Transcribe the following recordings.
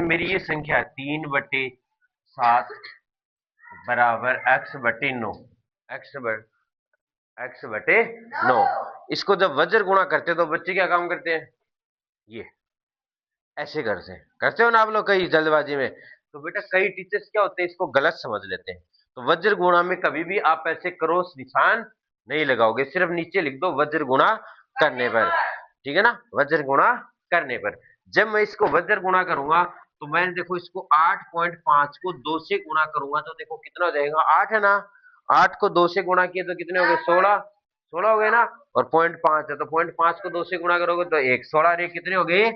मेरी ये संख्या 3/7 बराबर x/9 x/9। इसको जब वज्र गुणा करते हैं तो बच्चे क्या काम करते हैं, ये ऐसे करते हो ना आप लोग कई जल्दबाजी में। तो बेटा कई टीचर्स क्या होते हैं, इसको गलत समझ लेते हैं। तो वज्र गुणा में कभी भी आप ऐसे क्रॉस निशान नहीं लगाओगे, सिर्फ नीचे लिख दो वज्र गुणा करने पर, ठीक है ना, वज्र गुणा करने पर। जब मैं इसको वज्र गुणा करूंगा तो मैं देखो इसको 8.5 को 2 से गुणा करूंगा तो देखो कितना हो जाएगा, 8 है ना, 8 को 2 से गुणा किए तो कितने हो गए, 16 हो गए ना, और 0.5 है तो 0.5 को 2 से गुणा करोगे तो 1, 16 रे कितने हो गए,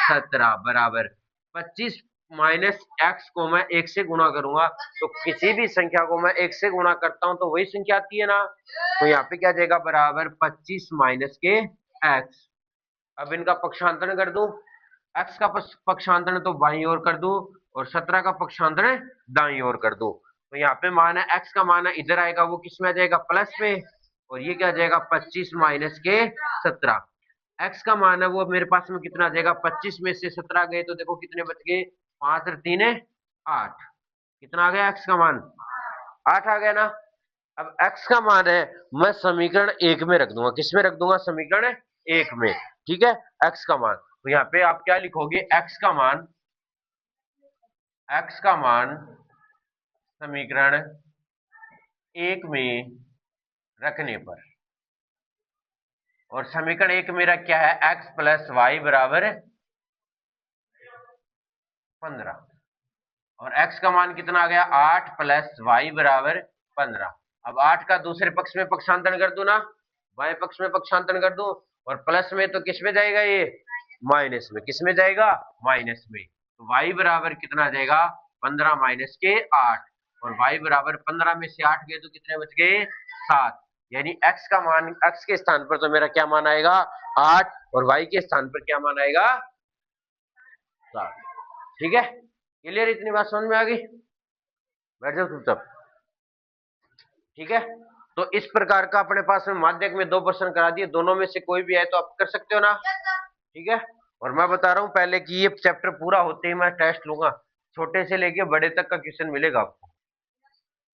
17 बराबर 25 माइनस एक्स को मैं 1 से गुणा करूंगा तो किसी भी संख्या को मैं 1 से गुणा करता हूं तो वही संख्या आती है ना। तो यहाँ पे क्या जाएगा, बराबर 25 माइनस के एक्स। अब इनका पक्षांतरण कर दूं, एक्स का पक्षांतरण तो बाईं ओर कर दूं और 17 का पक्षांतरण दाईं ओर कर दूं। तो यहाँ पे मान है एक्स का मान है इधर आएगा, वो किस में आ जाएगा, प्लस में, और ये क्या आ जाएगा 25 माइनस के 17। एक्स का मान है वो मेरे पास में कितना आ जाएगा, 25 में से 17 गए तो देखो कितने बच गए, 5 और 3 है 8। कितना आ गया एक्स का मान, 8 आ गया ना। अब एक्स का मान है मैं समीकरण 1 में रख दूंगा, किस में रख दूंगा, समीकरण 1 में, ठीक है, एक्स का मान। तो यहाँ पे आप क्या लिखोगे, एक्स का मान समीकरण 1 में रखने पर, और समीकरण 1 मेरा क्या है, x प्लस वाई बराबर 15, और x का मान कितना आ गया, 8 प्लस वाई बराबर 15। अब 8 का दूसरे पक्ष में पक्षांतरण कर दू ना, बाएं पक्ष में पक्षांतरण कर दू, और प्लस में तो किस में जाएगा, ये माइनस में, किस में जाएगा, माइनस में। तो y बराबर कितना आ जाएगा, 15 माइनस के 8, और y बराबर 15 में से 8 गए तो कितने बच गए, 7। यानी x का मान, x के स्थान पर तो मेरा क्या मान आएगा, 8, और y के स्थान पर क्या मान आएगा, 7। ठीक है, क्लियर, इतनी बात समझ में आ गई, बैठ जाओ चुपचाप, ठीक है। तो इस प्रकार का अपने पास में माध्यक में 2 प्रश्न करा दिए, दोनों में से कोई भी है तो आप कर सकते हो ना, ठीक है। और मैं बता रहा हूं पहले कि ये चैप्टर पूरा होते ही मैं टेस्ट लूंगा, छोटे से लेके बड़े तक का क्वेश्चन मिलेगा आपको,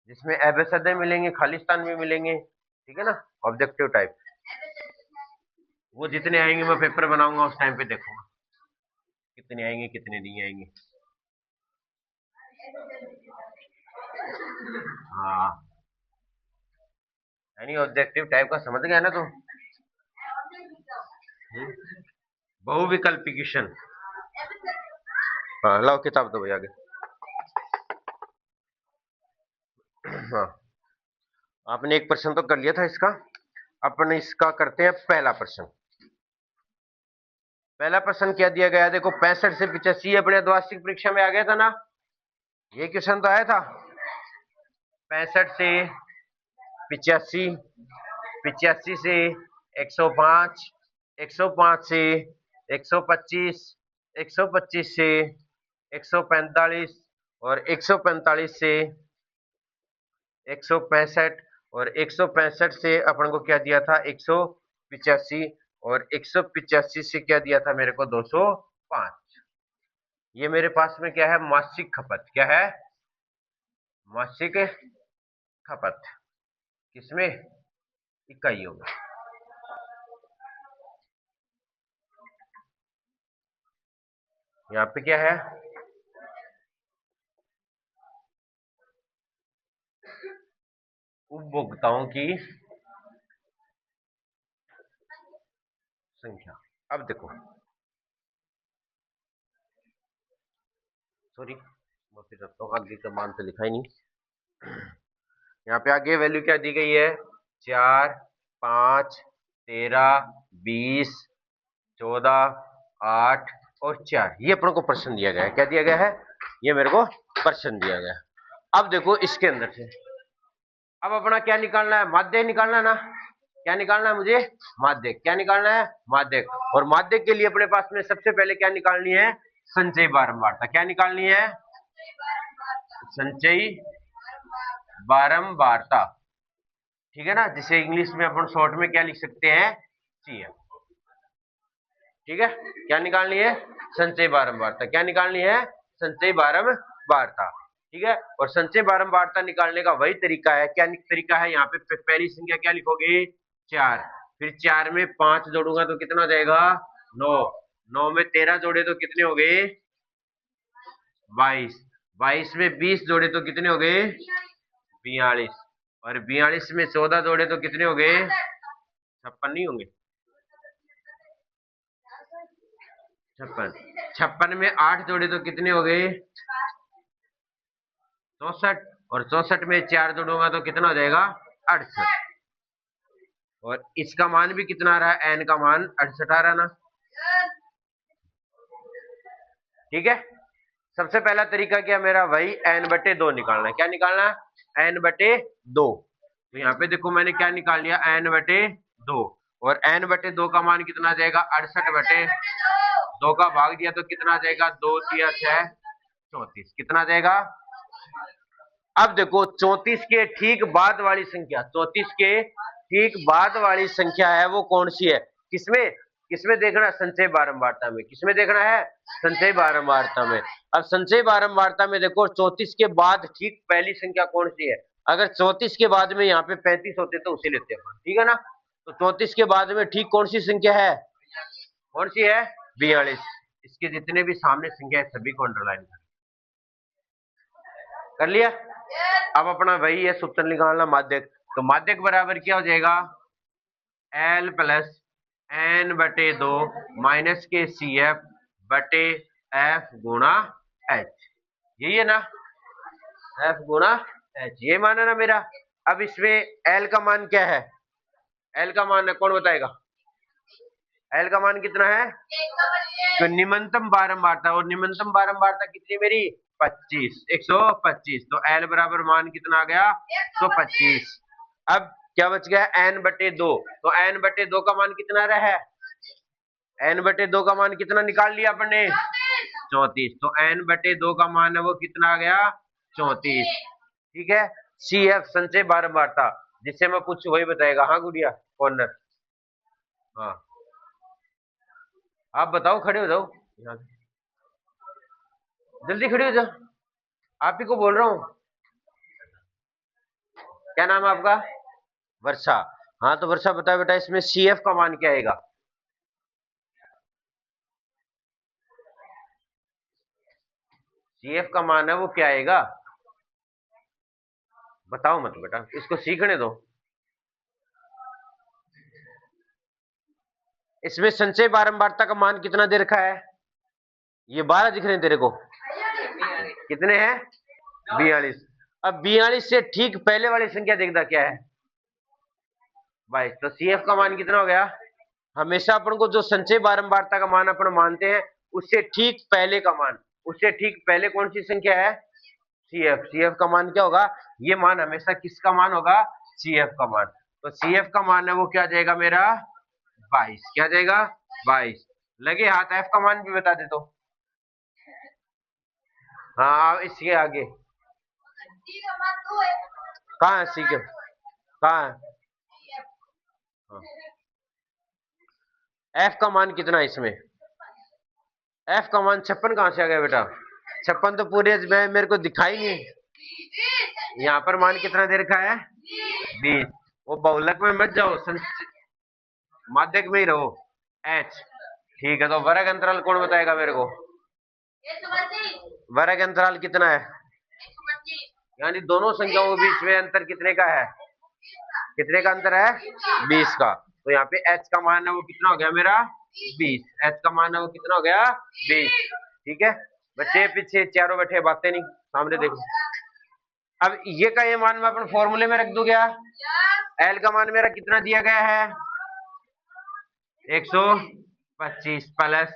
जिसमें एबेसडे मिलेंगे, खालिस्तान में मिलेंगे, ठीक है ना, ऑब्जेक्टिव टाइप। वो जितने आएंगे मैं पेपर बनाऊंगा, उस टाइम पे देखूंगा कितने आएंगे कितने नहीं आएंगे। हाँ, यानी ऑब्जेक्टिव टाइप का समझ गया ना, तो बहुविकल्पिकेशन। हाँ लाओ किताब दो भैया आगे। हाँ, आपने एक प्रश्न तो कर लिया था इसका, अपन इसका करते हैं पहला प्रश्न। पहला प्रश्न क्या दिया गया, देखो 65 से 85 अपने द्वार्षिक परीक्षा में आ गया था ना, ये क्वेश्चन तो आया था, 65 से 85, 85 से 105, 105 से 125, 125 से 145, और 145 से 165, और 165 से अपन को क्या दिया था, 185, और 185 से क्या दिया था मेरे को, 205। ये मेरे पास में क्या है, मासिक खपत, क्या है, मासिक खपत, किसमें, इकाइयों में। यहाँ पे क्या है, उपभोक्ताओं की संख्या। अब देखो, सॉरी माफी चाहता हूँ, आगे का मान तो लिखा ही नहीं। यहाँ पे आगे वैल्यू क्या दी गई है, 4, 5, 13, 20, 14, 8 और 4। ये अपन को प्रश्न दिया गया है, क्या दिया गया है, ये मेरे को प्रश्न दिया गया है। अब देखो इसके अंदर से अब अपना क्या निकालना है, माध्यक निकालना है ना, क्या निकालना है मुझे, माध्यक, क्या निकालना है, माध्यक। और माध्यक के लिए अपने पास में सबसे पहले क्या निकालनी है, संचयी बारंबारता, क्या निकालनी है, संचयी बारंबारता, ठीक है ना, जिसे इंग्लिश में अपन शॉर्ट में क्या लिख सकते हैं, सीएम, ठीक है। क्या निकालनी है, संचयी बारंबारता, क्या निकालनी है, संचयी बारंबारता। ठीक है, और संचयी बारंबारता निकालने का वही तरीका है। क्या तरीका है? यहाँ पे पहली संख्या क्या लिखोगे? 4, फिर 4 में 5 जोड़ूंगा तो कितना हो जाएगा? 9, 9 में 13 जोड़े तो कितने हो गए? 22, 22 में 20 जोड़े तो कितने हो गए? 42, और 42 में 14 जोड़े तो कितने हो गए? 56 नहीं होंगे? 56, 56 में 8 जोड़े तो कितने हो गए? 64, और 64 में 4 जोड़ूंगा तो कितना हो जाएगा? 68, और इसका मान भी कितना आ रहा है? n का मान 68 आ रहा ना। ठीक है, सबसे पहला तरीका क्या मेरा? वही n/2 निकालना है। क्या निकालना है? n/2। तो यहाँ पे देखो मैंने क्या निकाल लिया? n/2, और n/2 का मान कितना आ जाएगा? 68/2 का भाग दिया तो कितना आ जाएगा? 2 तिया 6 34, कितना आ जाएगा? अब देखो 34 के ठीक बाद वाली संख्या, 34 के ठीक बाद वाली संख्या है वो कौन सी है? किसमें किसमें देखना? संचय बारंबारता में। किसमें देखना है? संचय बारंबारता में। अब संचय बारंबारता में देखो 34 के बाद ठीक पहली संख्या कौन सी है? अगर 34 के बाद में यहाँ पे 35 होते तो उसे लेते हैं, ठीक है ना। तो 34 के बाद में ठीक कौन सी संख्या है? कौन सी है? 42। इसके जितने भी सामने संख्या है सभी को अंडरलाइन कर लिया। अब अपना वही है सूत्र निकालना, माध्यक। तो माध्यक बराबर क्या हो जाएगा? L प्लस n/2 माइनस के CF बटे F गुणा H, यही है ना? F गुणा H, ये मान है ना मेरा। अब इसमें L का मान क्या है? L का मान कौन बताएगा? L का मान कितना है? तो निम्नतम बारंबारता, और निम्नतम बारंबारता कितनी मेरी? 25, 125। तो L बराबर मान कितना आ गया? 125। अब क्या बच गया? n/2। तो n/2 का मान कितना रहा है? n/2 का मान कितना निकाल लिया अपन ने? 34। तो n/2 का मान है वो कितना आ गया? 34। ठीक है, CF संचय बारंबारता, जिससे मैं पूछू वही बताएगा। हाँ गुड़िया कॉर्नर, हाँ आप बताओ, खड़े हो जाओ, जल्दी खड़े हो जाओ, आप ही को बोल रहा हूँ। क्या नाम है आपका? वर्षा। हाँ तो वर्षा बताओ बेटा, इसमें CF का मान क्या आएगा? CF का मान है वो क्या आएगा? बताओ मत बेटा, इसको सीखने दो। इसमें संचय बारंबारता का मान कितना दे रखा है? ये 12 दिख रहे हैं तेरे को? कितने हैं? 42। अब 42 से ठीक पहले वाली संख्या देखता क्या है? 22। तो CF का मान कितना हो गया? हमेशा अपन को जो संचय बारंबारता का मान अपन मानते हैं उससे ठीक पहले का मान, उससे ठीक पहले कौन सी संख्या है? CF। CF का मान क्या होगा? ये मान हमेशा किसका मान होगा? CF का मान। तो CF का मान है वो क्या जाएगा मेरा? 22। क्या जाएगा? 22। लगे हाथ, F का मान भी बता दे तो। हाँ इसके आगे कहाँ है? सी के कहाँ है? हाँ। F का मान कितना है इसमें? F का मान 56 कहाँ से आ गया बेटा? 56 तो पूरे में मेरे को दिखाई नहीं। यहाँ पर मान कितना दे रखा है? 20। वो बहुलक में मत जाओ, माध्यक में ही रहो। H। ठीक है, तो वर्ग अंतराल कौन बताएगा मेरे को? वर्ग अंतराल कितना है? यानी दोनों संख्याओं के बीच में अंतर कितने का है? कितने का अंतर है? 20 का। तो यहाँ पे H का मान है वो कितना हो गया मेरा? 20। H का मान है वो कितना हो गया? 20। ठीक है, बच्चे पीछे चारों बैठे, बातें नहीं, सामने देखो। अब ये का ये मान मैं अपन फॉर्मूले में रख दूं क्या? L का मान मेरा कितना दिया गया है? 125 प्लस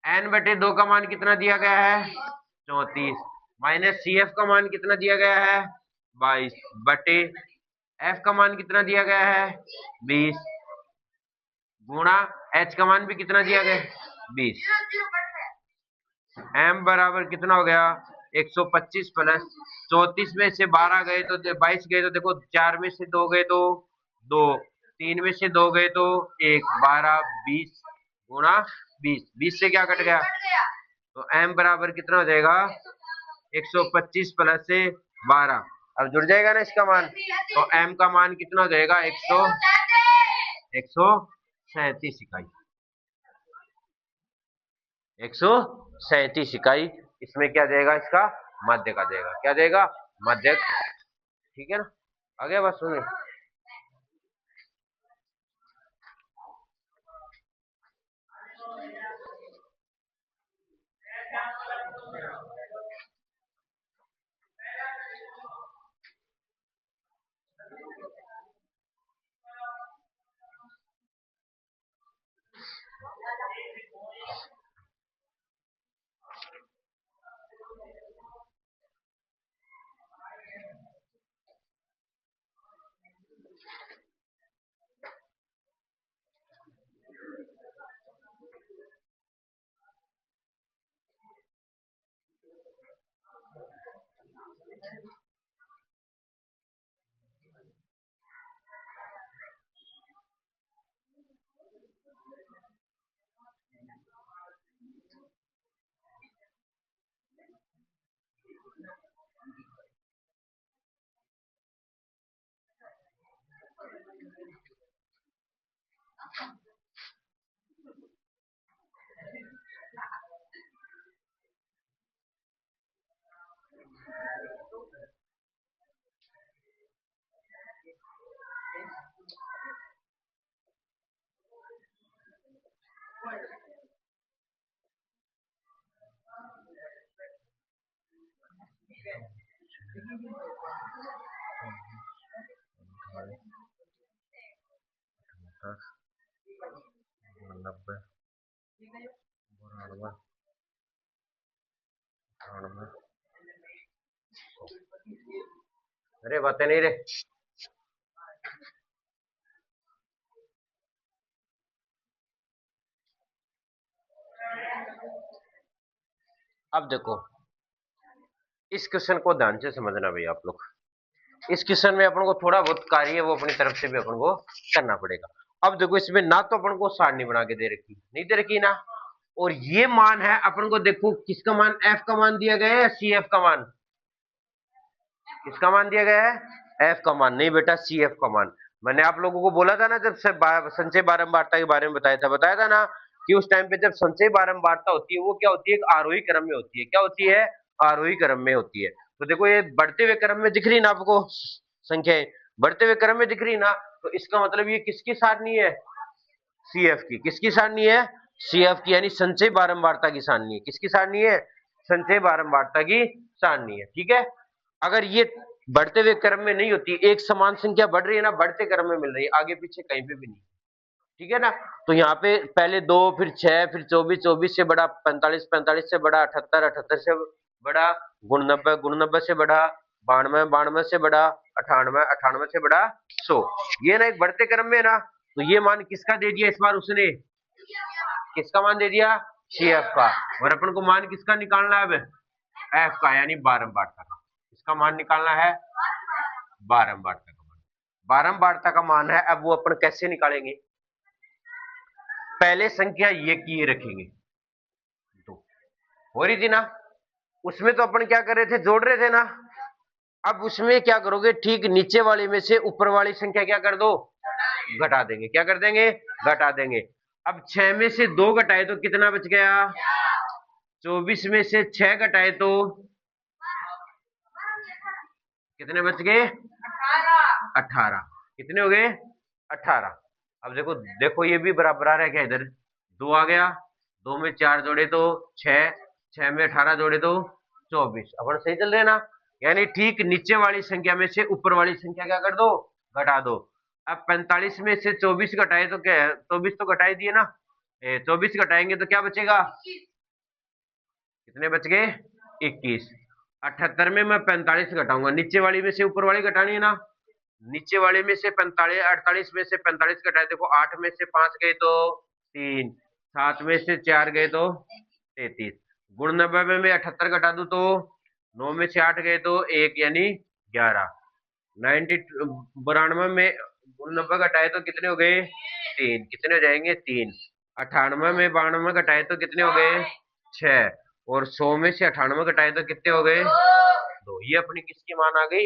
n/2 का मान कितना दिया गया है? 34 माइनस CF का मान कितना दिया गया है? 22 बटे F का मान कितना दिया गया है? 20 गुणा H का मान भी कितना दिया गया? 20। M बराबर कितना हो गया? 125 प्लस 34 में से 12 गए तो 22 गए तो देखो 4 में से 2 गए तो 2, 3 में से 2 गए तो 1, 12, 20 गुणा 20। 20 से क्या कट गया? तो m बराबर कितना हो जाएगा 125 प्लस से 12। अब जुड़ जाएगा ना इसका मान, तो m का मान कितना हो जाएगा 137 इकाई। 137 इकाई। इसमें क्या जाएगा, इसका माध्यक आ जाएगा। क्या जाएगा, माध्यक। ठीक है ना, आगे बस सुनिए। अरे बातें नहीं रे। अब देखो इस क्वेश्चन को ध्यान से समझना भाई आप लोग। इस क्वेश्चन में अपन को थोड़ा बहुत कार्य है वो अपनी तरफ से भी अपन को करना पड़ेगा। अब देखो इसमें ना तो अपन को सारणी बना के दे रखी, नहीं दे रखी ना, और ये मान है अपन को, देखो किसका मान, एफ का मान दिया गया है, सी एफ का मान। किसका मान दिया गया है, एफ का मान, नहीं बेटा सी एफ का मान। मैंने आप लोगों को बोला था ना जब संचय बारंबारता के बारे में बताया था ना, कि उस टाइम पे जब संचय बारंबारता होती है वो क्या होती है, एक आरोही क्रम में होती है। क्या होती है, आरोही क्रम में होती है। तो देखो ये बढ़ते हुए क्रम में दिख रही ना आपको, संख्याएं बढ़ते हुए क्रम में दिख रही ना, तो इसका मतलब ये किसकी सारणी है, सीएफ की। किसकी सारणी है, सीएफ की, यानी संचय बारंबारता की सारणी है। किसकी सारणी है, संचय बारंबारता की सारणी है। ठीक है, अगर ये बढ़ते हुए क्रम में नहीं होती, एक समान संख्या बढ़ रही है ना, बढ़ते क्रम में मिल रही है, आगे पीछे कहीं पे भी नहीं। ठीक है ना, तो यहाँ पे पहले 2, फिर 6, फिर 24, 24 से बड़ा 45, 45 से बड़ा 78, 78 से बड़ा 89, 89 से बड़ा 92, 92 से बड़ा 98, 98 से बड़ा 100। ये ना एक बढ़ते क्रम में ना, तो ये मान किसका दे दिया इस बार उसने, किसका मान दे दिया, सीएफ का। और अपन को मान किसका निकालना है अब, एफ का, यानी बारंबारता का। इसका मान निकालना है बारंबारता का मान। बारंबारता का मान है, अब वो अपन कैसे निकालेंगे, पहले संख्या ये की रखेंगे, तो हो रही थी ना, उसमें तो अपन क्या कर रहे थे, जोड़ रहे थे ना। अब उसमें क्या करोगे, ठीक नीचे वाली में से ऊपर वाली संख्या क्या कर दो, घटा देंगे। क्या कर देंगे, घटा देंगे। अब 6 में से 2 घटाए तो कितना बच गया, 24 में से 6 घटाए तो कितने बच गए, 18। कितने हो गए, 18। अब देखो देखो ये भी बराबर आ रहा है क्या, इधर 2 आ गया, 2 में 4 जोड़े तो 6, 6 में 18 जोड़े तो 24। अपन सही चल रहे ना, यानी ठीक नीचे वाली संख्या में से ऊपर वाली संख्या क्या कर दो, घटा दो। अब 45 में से 24 घटाए तो क्या है, 24 तो घटाई दिए ना, 24 घटाएंगे तो क्या बचेगा, कितने बच गए, 21। 78 में मैं 45 घटाऊंगा, नीचे वाली में से ऊपर वाली घटानी है ना, नीचे वाले में से 45, 48 में से 45 घटाए, देखो 8 में से 5 गए तो 3, 7 में से 4 गए तो 33। गुण 90 में मैं 78 घटा दूं तो 9 में से 8 गए तो 1, यानी 11। 92 में गुण 90 घटाए तो कितने हो गए, 3। कितने हो जाएंगे, 3। 98 में 92 घटाए तो कितने हो गए, 6। और 100 में से 98 घटाए तो कितने हो गए? 2। ये अपनी किसकी मान आ गई?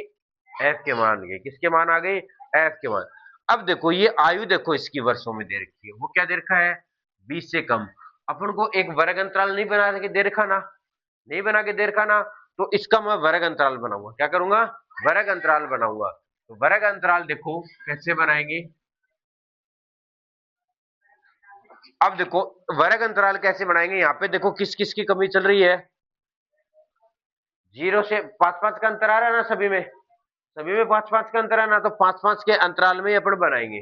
एफ के मान गई। किसके मान आ गई? एफ के मान। अब देखो ये आयु देखो इसकी वर्षों में दे रखी है, वो क्या दे रखा है? 20 से कम। अपन को एक वर्ग अंतराल नहीं बना के दे रखा ना, नहीं बना के दे रखा ना, तो इसका मैं वर्ग अंतराल बनाऊंगा। क्या करूंगा? वर्ग अंतराल बनाऊंगा। तो वर्ग अंतराल देखो कैसे बनाएंगे। अब देखो वर्ग अंतराल कैसे बनाएंगे, यहाँ पे देखो किस किस की कमी चल रही है। 0 से 5-5 का अंतर आ रहा है ना सभी में, सभी में 5-5 का अंतर है ना, तो 5-5 के अंतराल में अपन बनाएंगे।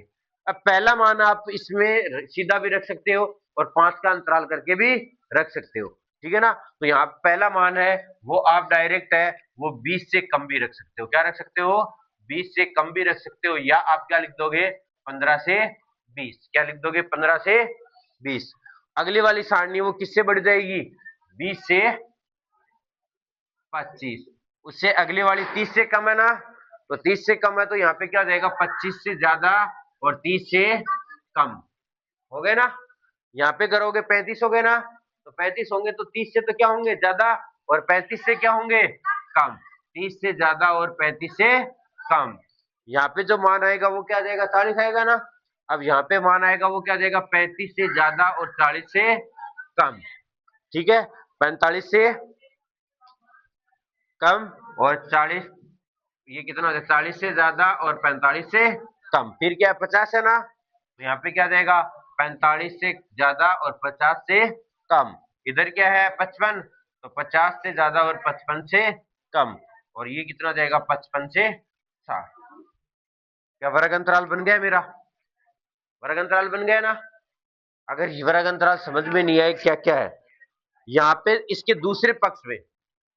अब पहला मान आप इसमें सीधा भी रख सकते हो और 5 का अंतराल करके भी रख सकते हो, ठीक है ना। तो यहाँ पहला मान है वो आप डायरेक्ट है वो 20 से कम भी रख सकते हो। क्या रख सकते हो? 20 से कम भी रख सकते हो, या आप क्या लिख दोगे? 15 से 20। क्या लिख दोगे? 15 से 20। अगली वाली सारणी वो किससे बढ़ जाएगी? 20 से 25। उससे अगली वाली 30 से कम है ना, तो 30 से कम है तो यहाँ पे क्या हो जाएगा? 25 से ज्यादा और 30 से कम। हो गए ना? यहाँ पे करोगे 35 हो गए ना, तो 35 होंगे तो 30 से तो क्या होंगे? ज्यादा, और 35 से क्या होंगे? कम। 30 से ज्यादा और 35 से कम। यहाँ पे जो मान आएगा वो क्या जाएगा? 40 आएगा ना। अब यहाँ पे मान आएगा वो क्या जाएगा? 35 से ज्यादा और 40 से कम। ठीक है, 45 से कम और 40, ये कितना हो जाएगा? 40 से ज्यादा और 45 से कम। फिर क्या है? 50 है ना, तो यहाँ पे क्या जाएगा? 45 से ज्यादा और 50 से कम। इधर क्या है? 55, तो 50 से ज्यादा और 55 से कम। और ये कितना जाएगा? 55 से 60। क्या वर्ग अंतराल बन गया मेरा? वर्ग अंतराल बन गया ना। अगर ये वर्ग अंतराल समझ में नहीं आए क्या क्या है, यहाँ पे इसके दूसरे पक्ष में,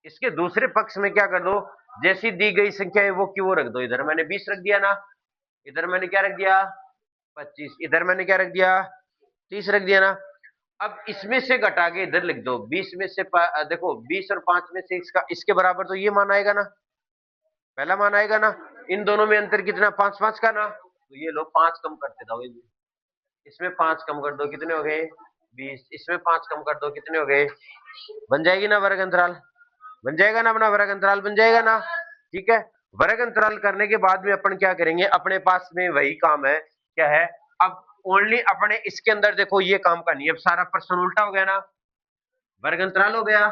इसके दूसरे पक्ष में क्या कर दो? जैसी दी गई संख्या है वो की वो रख दो। इधर मैंने 20 रख दिया ना, इधर मैंने क्या रख दिया? 25। इधर मैंने क्या रख दिया? 30 रख दिया ना। अब इसमें से घटा के इधर लिख दो। 20 में से देखो 20 और 5 में से इसका इसके बराबर तो ये मान आएगा ना, पहला मान आएगा ना। इन दोनों में अंतर कितना? 5-5 का ना। तो ये लो 5 कम करते जाओ, इसमें 5 कम कर दो, कितने हो गए? 20। इसमें 5 कम कर दो, कितने हो गए? बन जाएगी ना वर्ग अंतराल? बन जाएगा ना, अपना वर्ग अंतराल बन जाएगा ना। ठीक है, वर्ग अंतराल करने के बाद में अपन क्या करेंगे? अपने पास में वही काम है, क्या है? अब ओनली अपने इसके अंदर देखो ये काम का नहीं, अब सारा प्रश्न उल्टा हो गया ना। वर्ग अंतराल हो गया,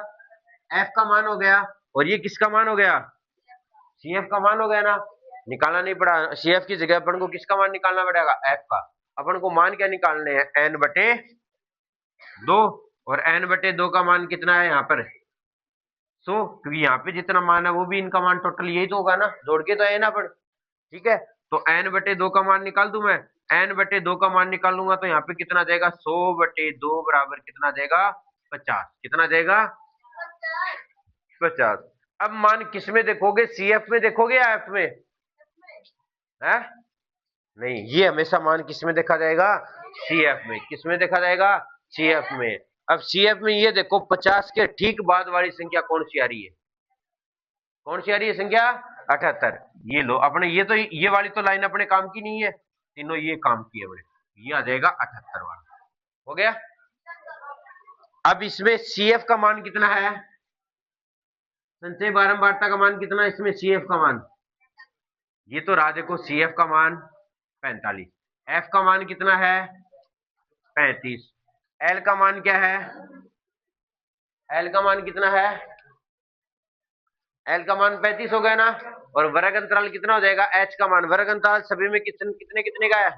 एफ का मान हो गया, और ये किसका मान हो गया? सीएफ का मान हो गया ना। निकालना नहीं पड़ा, सीएफ की जगह अपन को किसका मान निकालना पड़ेगा? एफ का। अपन को मान क्या निकालने हैं? एन बटे 2। और एन बटे 2 का मान कितना है यहाँ पर? 100। क्योंकि यहाँ पे जितना मान है वो भी इनका मान टोटल यही तो होगा ना, जोड़ के तो है ना अपन। ठीक है, तो एन बटे 2 का मान निकाल दूं मैं। एन बटे 2 का मान निकालूंगा तो यहाँ पे कितना जाएगा? 100 बटे 2 बराबर कितना जाएगा? 50। कितना जाएगा? 50। अब मान किस में देखोगे? सीएफ में देखोगे या एफ में? है नहीं, ये हमेशा मान किस में देखा जाएगा? सीएफ में। किस में देखा जाएगा? सीएफ में। अब सीएफ में ये देखो 50 के ठीक बाद वाली संख्या कौन सी आ रही है? कौन सी आ रही है संख्या? 78। ये लो अपने, ये तो ये वाली तो लाइन अपने काम की नहीं है, तीनों ये काम की है अपने। ये आ जाएगा 78 वाला। हो गया। अब इसमें सीएफ का मान कितना है? संचय बारंबारता का मान कितना है इसमें? सीएफ का मान ये तो रहा, देखो सीएफ का मान 45। एफ का मान कितना है? 35। एल का मान क्या है? एल का मान कितना है? एल का मान 35 हो गया ना। और वर्ग अंतराल कितना हो जाएगा? एच का मान। वर्ग अंतराल सभी में कितने कितने कितने का है?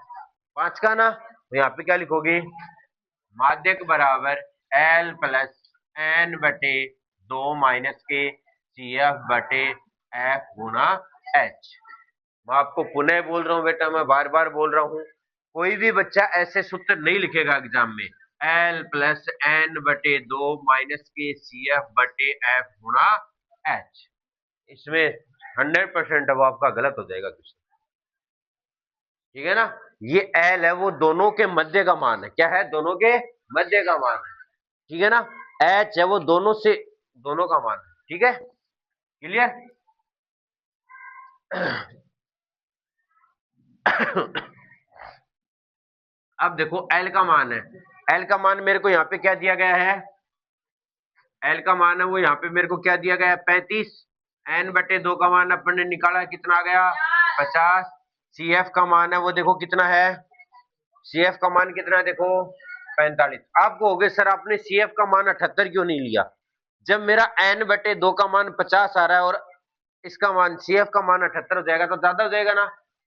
5 का ना। तो यहाँ पे क्या लिखोगे? माध्यक बराबर एल प्लस एन बटे 2 माइनस के सी एफ बटे एफ गुना एच। मैं आपको पुनः बोल रहा हूँ बेटा, मैं बार बार बोल रहा हूँ, कोई भी बच्चा ऐसे सूत्र नहीं लिखेगा एग्जाम में। एल प्लस एन बटे 2 माइनस के सी एफ बटे एफ गुना एच। इसमें 100% अब आपका गलत हो जाएगा क्वेश्चन। ठीक है ना। ये एल है वो दोनों के मध्य का मान है। क्या है? दोनों के मध्य का मान है। ठीक है ना। एच है वो दोनों से दोनों का मान है। ठीक है, क्लियर? अब देखो एल का मान है, एल का मान मेरे को यहाँ पे क्या दिया गया है? एल का मान है वो यहाँ पे मेरे को क्या दिया गया है 35, एन बटे 2 का मान अपन ने निकाला कितना आ गया 50, सी एफ का मान है वो देखो कितना है, सी एफ का मान कितना है देखो 45। आपको हो गए सर आपने सी एफ का मान 78 क्यों नहीं लिया, जब मेरा एन बटे 2 का मान 50 आ रहा है और इसका मान सी एफ का मान 78 हो जाएगा तो ज्यादा हो जाएगा ना,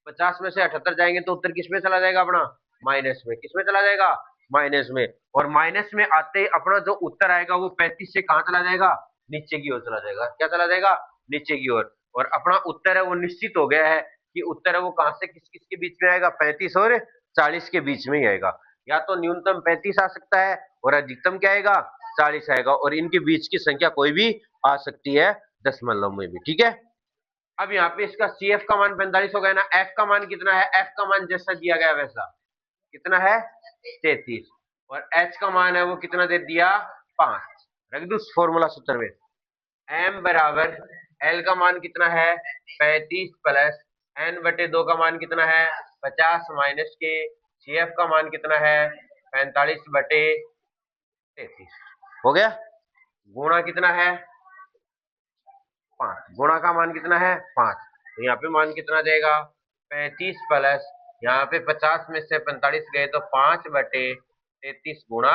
50 में से 78 जाएंगे तो उत्तर किस में चला जाएगा अपना, माइनस में, किस में चला जाएगा, माइनस में, और माइनस में आते ही अपना जो उत्तर आएगा वो 35 से कहां चला जाएगा, नीचे की ओर चला जाएगा, क्या चला जाएगा, नीचे की ओर, और अपना उत्तर है वो निश्चित हो गया है कि उत्तर है वो कहां से किस किस के बीच में आएगा, 35 और 40 के बीच में ही आएगा, या तो न्यूनतम 35 आ सकता है और अधिकतम क्या आएगा 40 आएगा, और इनके बीच की संख्या कोई भी आ सकती है दशमलव में भी, ठीक है। अब यहाँ पे इसका सी एफ का मान 45 हो गया ना, एफ का मान कितना है, एफ का मान जैसा दिया गया वैसा कितना है 33, और एच का मान है वो कितना दे दिया 5, रख दू फॉर्मूला सूत्र में, एम बराबर एल का मान कितना है 35 प्लस एन बटे 2 का मान कितना है 50 माइनस के सी एफ का मान कितना है 45 बटे 33, हो गया, गुणा कितना है 5, गुणा का मान कितना है 5, तो यहाँ पे मान कितना देगा 35 प्लस यहाँ पे 50 में से 45 गए तो 5 बटे 33 गुणा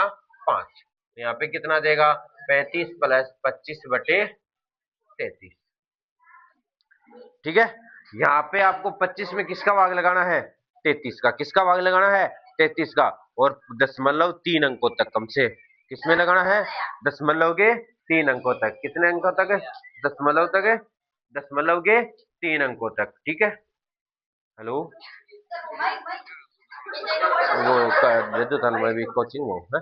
5, तो यहाँ पे कितना देगा 35 प्लस 25 बटे 33, ठीक है। यहाँ पे आपको 25 में किसका भाग लगाना है 33 का, किसका भाग लगाना है 33 का, और दशमलव 3 अंकों तक कम से किसमें लगाना है, दशमलव के 3 अंकों तक, कितने अंकों तक, दशमलव तक, दशमलव के 3 अंकों तक, ठीक है। हेलो, वो दे दो था मैं भी कोचिंग वो है,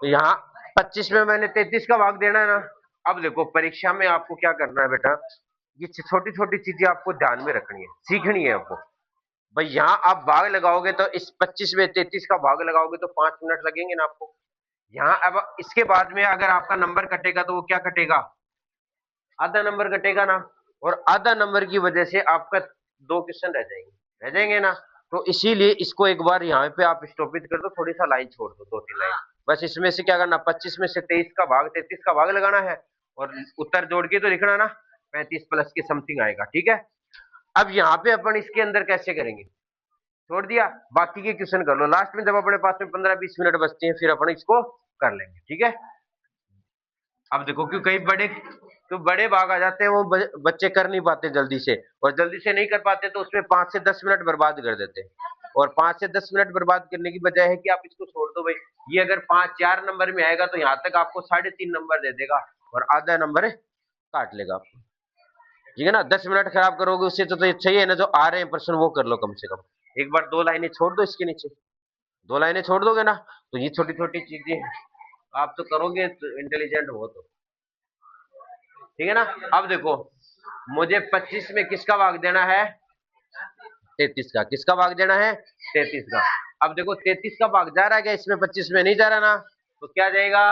तो यहाँ 25 में मैंने 33 का भाग देना है ना। अब देखो परीक्षा में आपको क्या करना है बेटा, ये छोटी छोटी चीजें आपको ध्यान में रखनी है, सीखनी है आपको। भाई यहाँ आप भाग लगाओगे तो इस 25 में 33 का भाग लगाओगे तो 5 मिनट लगेंगे ना आपको। यहाँ अब इसके बाद में अगर आपका नंबर कटेगा तो वो क्या कटेगा, आधा नंबर कटेगा ना, और आधा नंबर की वजह से आपका 2 क्वेश्चन रह जाएंगे ना, तो इसीलिए इसको एक बार यहाँ पे आप स्टॉपित कर दो, थोड़ी सा लाइन छोड़ दो, 2-3 लाइन बस, इसमें से क्या करना 25 में से 23 का भाग 33 का भाग लगाना है, और उत्तर जोड़ के तो लिखना ना 35 प्लस के समथिंग आएगा, ठीक है। अब यहाँ पे अपन इसके अंदर कैसे करेंगे, छोड़ दिया, बाकी के क्वेश्चन कर लो लास्ट में, जब अपने पास में 15-20 मिनट बचते हैं फिर अपन इसको कर लेंगे, ठीक है। अब देखो क्यों कई बड़े तो बड़े भाग आ जाते हैं वो बच्चे कर नहीं पाते जल्दी से, और जल्दी से नहीं कर पाते तो उसमें 5 से 10 मिनट बर्बाद कर देते हैं, और 5 से 10 मिनट बर्बाद करने की बजाय है कि आप इसको छोड़ दो भाई, ये अगर 5-4 नंबर में आएगा तो यहाँ तक आपको 3.5 नंबर दे देगा और आधा नंबर काट लेगा आपको, ठीक है ना। 10 मिनट खराब करोगे उससे तो अच्छा ही है ना, जो आ रहे हैं प्रश्न वो कर लो कम से कम, एक बार 2 लाइनें छोड़ दो इसके नीचे, 2 लाइनें छोड़ दोगे ना, तो ये छोटी छोटी चीजें आप तो करोगे तो इंटेलिजेंट हो तो, ठीक है ना। अब देखो मुझे 25 में किसका भाग देना है 33 का, किसका भाग देना है 33 का। अब देखो 33 का भाग जा रहा है क्या इसमें, 25 में नहीं जा रहा ना, तो क्या जाएगा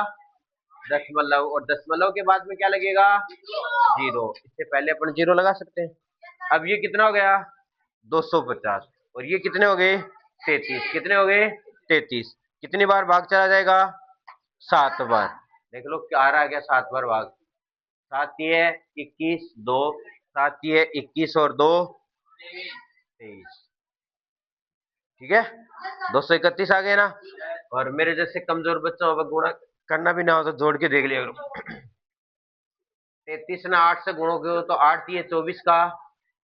दशमलव, और दशमलव के बाद में क्या लगेगा 0, इससे पहले अपन 0 लगा सकते हैं। अब ये कितना हो गया 250, और ये कितने हो गए 33, कितने हो गए 33, कितनी बार भाग चला जाएगा 7 बार, देख लो क्या आ रहा है क्या 7 बार भाग, 7 ये 21, 2 7 ये 21 और 2 23, ठीक है 231 आ गए ना। और मेरे जैसे कमजोर बच्चों को गुणा करना भी ना हो तो जोड़ के देख लिया करो, 33 ना 8 से गुणोगे तो 8 ये 24 का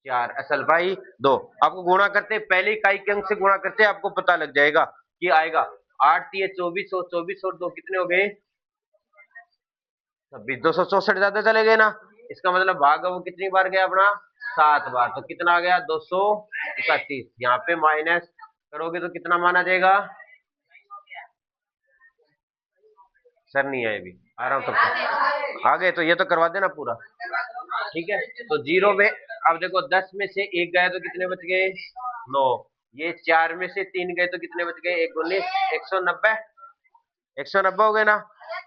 4, असल भाई 2, आपको गुणा करते पहले इकाई के अंक से गुणा करते आपको पता लग जाएगा कि आएगा 8 ये 24 और 24 और 2 कितने हो गए 26, 264 ज्यादा चले गए ना, इसका मतलब भाग वो कितनी बार गया अपना 7 बार, तो कितना आ गया 231, यहाँ पे माइनस करोगे तो कितना माना जाएगा, सर नहीं आए अभी आ रहा हूँ तब तक, आ गए तो ये तो करवा देना पूरा, ठीक है। तो 0 में अब देखो 10 में से 1 गए तो कितने बच गए 9, ये 4 में से 3 गए तो कितने बच गए 1 19, 190, 190 हो गए ना,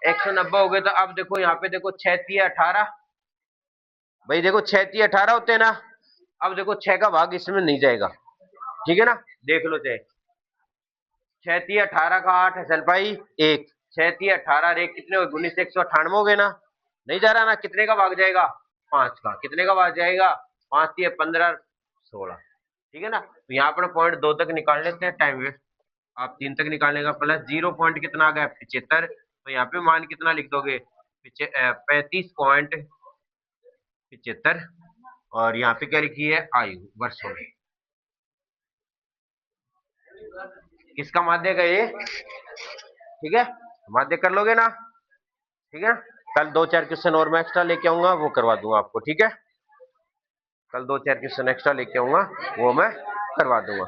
190 हो गए। तो अब देखो यहाँ पे देखो 6 3 18, भाई देखो 6 3 18 होते हैं ना, अब देखो 6 का भाग इसमें नहीं जाएगा, ठीक है ना, देख लो चाहे 6 3 18 का 8 है चल भाई 1, 6 3 18 रे कितने हो 19 198 हो गए ना, नहीं जा रहा ना, कितने का भाग जाएगा 5 का, कितने का भाग जाएगा 5 3 15 16, ठीक है ना। तो यहाँ पर पॉइंट 2 तक निकाल लेते हैं, टाइम वेस्ट, आप 3 तक निकालने का प्लस 0 पॉइंट कितना आ गया 75, तो यहाँ पे मान कितना लिख दोगे 35.75, और यहाँ पे क्या लिखी है आयु वर्षों में, किसका माध्य का ये, ठीक है, माध्य कर लोगे ना, ठीक है। कल 2 4 क्वेश्चन और मैं एक्स्ट्रा लेके आऊंगा, वो करवा दूंगा आपको, ठीक है, कल 2 4 क्वेश्चन एक्स्ट्रा लेके आऊंगा, वो मैं करवा दूंगा।